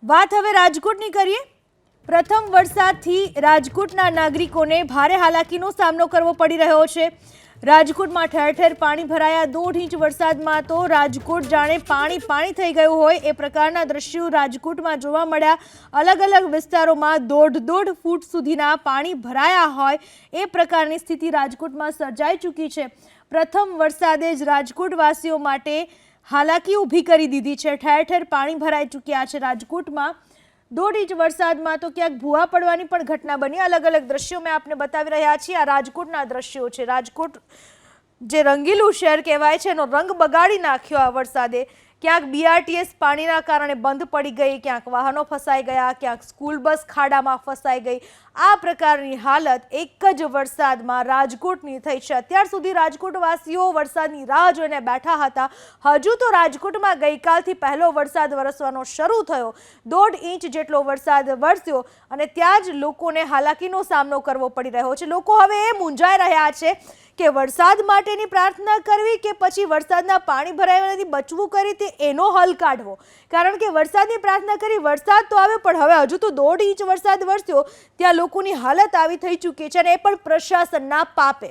વાત હવે રાજકોટની કરીએ। પ્રથમ વરસાદથી રાજકોટના નાગરિકોને ભારે હાલાકીનો સામનો કરવો પડી રહ્યો છે। રાજકોટમાં ઠેર ઠેર પાણી ભરાયા। 1.5 ઇંચ વરસાદમાં તો રાજકોટ જાણે પાણી પાણી થઈ ગયું હોય એ પ્રકારના દ્રશ્યો રાજકોટમાં જોવા મળ્યા। અલગ અલગ વિસ્તારોમાં 1.5 ફૂટ સુધીના પાણી ભરાયા હોય એ પ્રકારની સ્થિતિ રાજકોટમાં સર્જાઈ ચૂકી છે। પ્રથમ વરસાદે જ રાજકોટવાસીઓ માટે હાલાકી ઊભી કરી દીધી છે। ઠેર ઠેર પાણી ભરાઈ ચૂક્યા છે રાજકોટમાં। 1.5 ઇંચ વરસાદમાં તો ક્યાંક ભૂવા પડવાની પણ ઘટના બની। અલગ અલગ દ્રશ્યો મેં આપને બતાવી રહ્યા છીએ। આ રાજકોટના દ્રશ્યો છે। રાજકોટ જે રંગીલું શહેર કહેવાય છે એનો રંગ બગાડી નાખ્યો આ વરસાદે। ક્યાંક બીઆરટીએસ પાણીના કારણે બંધ પડી ગઈ, ક્યાંક વાહનો ફસાઈ ગયા, ક્યાંક સ્કૂલ બસ ખાડામાં ફસાઈ ગઈ। આ પ્રકારની હાલત એક જ વરસાદમાં રાજકોટની થઈ છે। અત્યાર સુધી રાજકોટવાસીઓ વરસાદની રાહ જોઈને બેઠા હતા। હજુ તો રાજકોટમાં ગઈકાલથી પહેલો વરસાદ વરસવાનો શરૂ થયો। 1.5 ઇંચ જેટલો વરસાદ વરસ્યો અને ત્યાં જ લોકોને હાલાકીનો સામનો કરવો પડી રહ્યો છે। લોકો હવે એ મૂંઝાઈ રહ્યા છે કે વરસાદ માટેની પ્રાર્થના કરવી કે પછી વરસાદના પાણી ભરાવાથી બચવું કરી એનો હલ કાઢવો। કારણ કે વરસાદની પ્રાર્થના કરી, વરસાદ તો આવ્યો પણ હવે હજુ તો 1.5 ઇંચ વરસાદ વરસ્યો, ત્યાં લોકોની હાલત આવી થઈ ચૂકી છે અને એ પણ પ્રશાસનના પાપે।